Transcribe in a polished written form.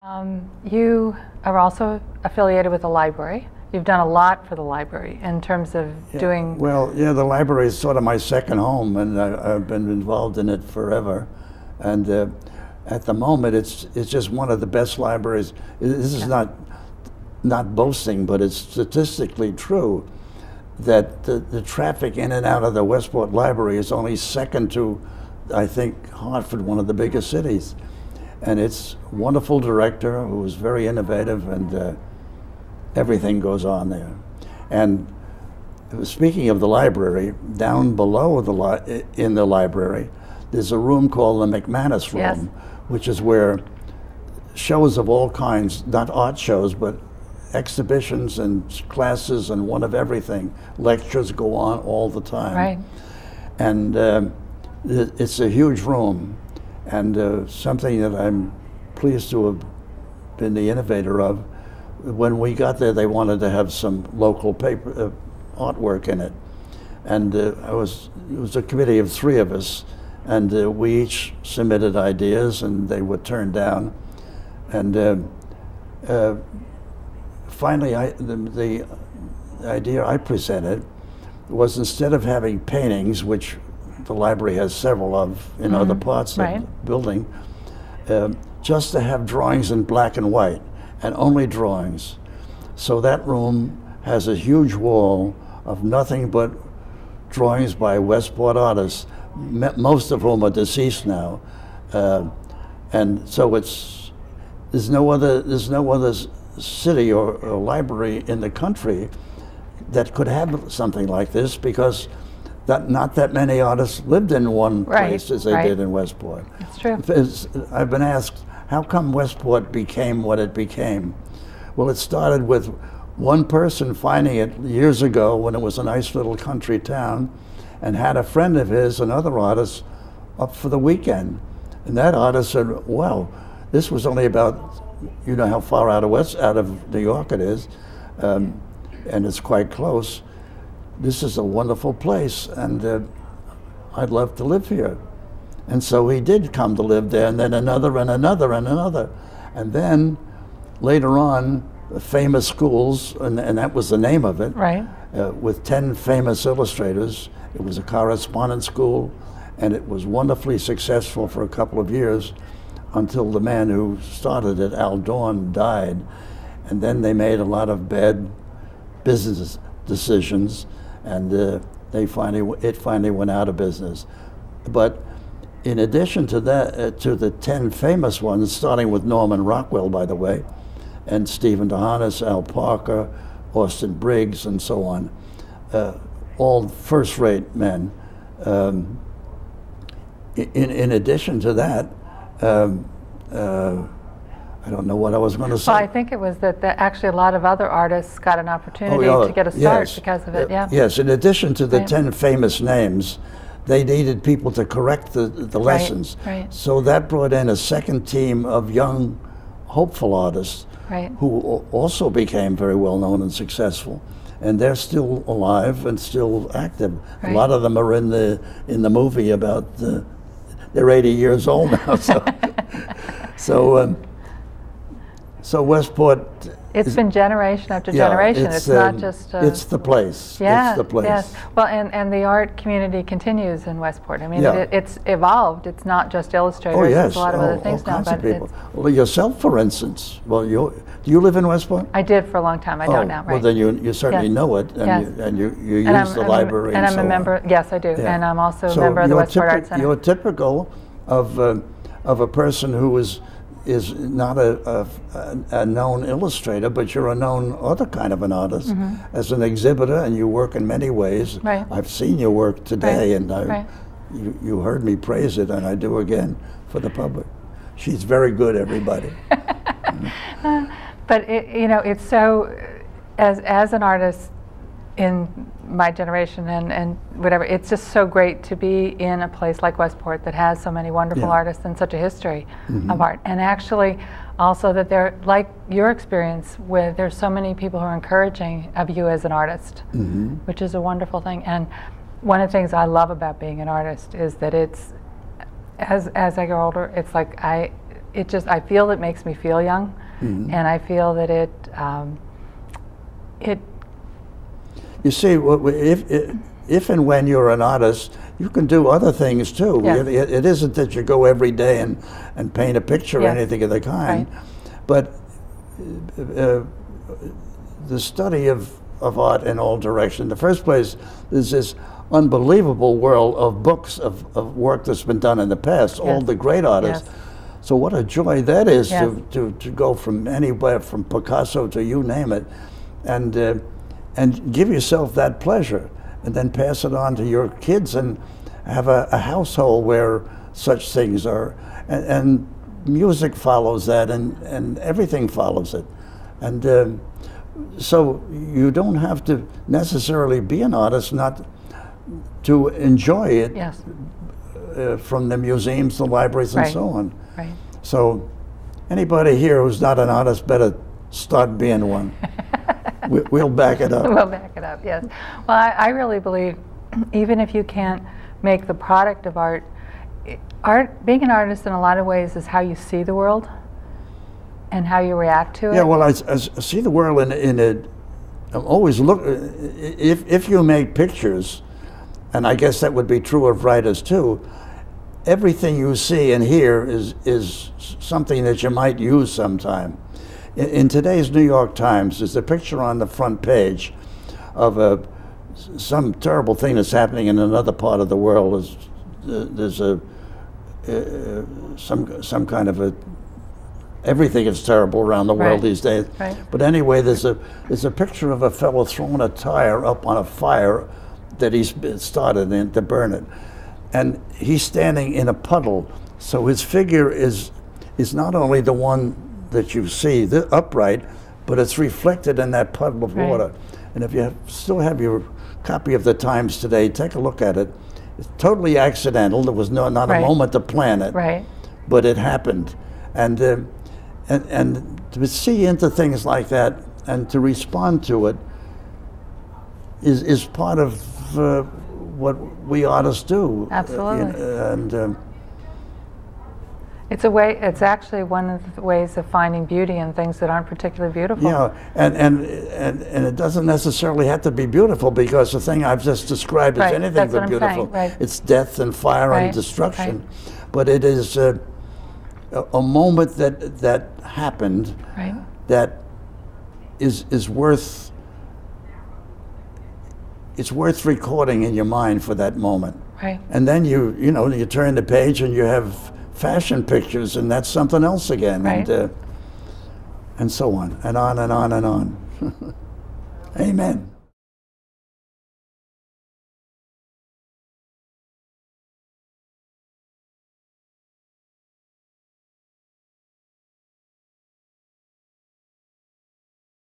You are also affiliated with the library. You've done a lot for the library in terms of doing... Well, yeah, the library is sort of my second home, and I've been involved in it forever. And at the moment, it's just one of the best libraries. This is not boasting, but it's statistically true that the traffic in and out of the Westport Library is only second to, I think, Hartford, one of the biggest cities. And it's a wonderful director who is very innovative, and everything goes on there. And speaking of the library, down below in the library, there's a room called the McManus Room, which is where shows of all kinds, not art shows, but exhibitions and classes and one of everything, lectures go on all the time. Right. And it's a huge room. And something that I'm pleased to have been the innovator of, when we got there, they wanted to have some local paper artwork in it. And it was a committee of 3 of us, and we each submitted ideas, and they were turned down. And finally, the idea I presented was, instead of having paintings, which the library has several of in other parts of the building, just to have drawings in black and white, and only drawings. So that room has a huge wall of nothing but drawings by Westport artists, most of whom are deceased now. And so there's no other city or library in the country that could have something like this, because not that many artists lived in one place as they did in Westport. That's true. I've been asked, how come Westport became what it became? Well, it started with one person finding it years ago when it was a nice little country town, and had a friend of his, another artist, up for the weekend. And that artist said, well, this was only about, you know how far out of New York it is, and it's quite close. This is a wonderful place, and I'd love to live here. And so he did come to live there, and then another and another and another. And then later on, famous schools, and that was the name of it, with 10 famous illustrators. It was a correspondence school, and it was wonderfully successful for a couple of years until the man who started it, Al Dorn, died. And then they made a lot of bad business decisions, and it finally went out of business. But in addition to that, to the 10 famous ones, starting with Norman Rockwell, by the way, and Stephen DeHanas, Al Parker, Austin Briggs, and so on, all first-rate men. In addition to that, I don't know what I was going to say. Well, I think it was that actually a lot of other artists got an opportunity to get a start because of it. Yes, in addition to the 10 famous names, they needed people to correct the lessons. So that brought in a second team of young, hopeful artists who also became very well known and successful. And they're still alive and still active. A lot of them are in the movie about they're 80 years old now. So Westport. It's been generation after generation. It's not just. It's the place. It's the place. Yes. Well, and the art community continues in Westport. I mean, it's evolved. It's not just illustrators. Oh yes. There's a lot of other things now. But people. Well, yourself, for instance. Well, do you live in Westport? I did for a long time. I don't now. Well, then you certainly know it, and you use the library. And I'm a member. Yes, I do. And I'm also a member of the Westport Art Center. You're typical of a person who is not a known illustrator, but you're a known other kind of an artist, as an exhibitor, and you work in many ways. I've seen your work today, and you heard me praise it, and I do again for the public. She's very good, everybody. But it's so, as an artist in my generation and whatever, it's just so great to be in a place like Westport that has so many wonderful artists and such a history of art. And actually also that they're, like your experience with, there's so many people who are encouraging of you as an artist, which is a wonderful thing. And one of the things I love about being an artist is that it's, as I get older, it's like I feel it makes me feel young, and I feel that it You see, if and when you're an artist, you can do other things too. Yes. It isn't that you go every day and paint a picture or Yes. anything of the kind, Right. but the study of art in all directions. In the first place, there's this unbelievable world of books of work that's been done in the past, all Yes. the great artists. Yes. So what a joy that is Yes. to go from anywhere, from Picasso to you name it, and give yourself that pleasure, and then pass it on to your kids and have a household where such things are, and music follows that, and everything follows it, and so you don't have to necessarily be an artist not to enjoy it. Yes. From the museums, the libraries, and Right. so on. Right. So anybody here who's not an artist better start being one. We'll back it up. We'll back it up, yes. Well, I really believe even if you can't make the product of art, being an artist in a lot of ways is how you see the world and how you react to it. Yeah, well, I see the world in a, always look, if you make pictures, and I guess that would be true of writers too, everything you see and hear is something that you might use sometime. In today's New York Times, there's a picture on the front page of some terrible thing that's happening in another part of the world. There's some kind of a, everything is terrible around the world Right. these days. Right. But anyway, there's a picture of a fellow throwing a tire up on a fire that he's started in to burn it, and he's standing in a puddle. So his figure is not only the one that you see, the upright, but it's reflected in that puddle of Right. water. And if you still have your copy of the Times today, take a look at it. It's totally accidental. There was not a Right. moment to plan it, Right. but it happened. And to see into things like that and to respond to it is part of what we artists do. Absolutely. And It's a way. It's actually one of the ways of finding beauty in things that aren't particularly beautiful. yeah, and it doesn't necessarily have to be beautiful, because the thing I've just described is Right, anything that's but what I'm beautiful. saying, right. It's death and fire and Right, destruction, but it is a moment that happened Right. that is worth. It's worth recording in your mind for that moment. Right. And then you turn the page and you have fashion pictures, and that's something else again, Right. and so on and on and on and on. Amen.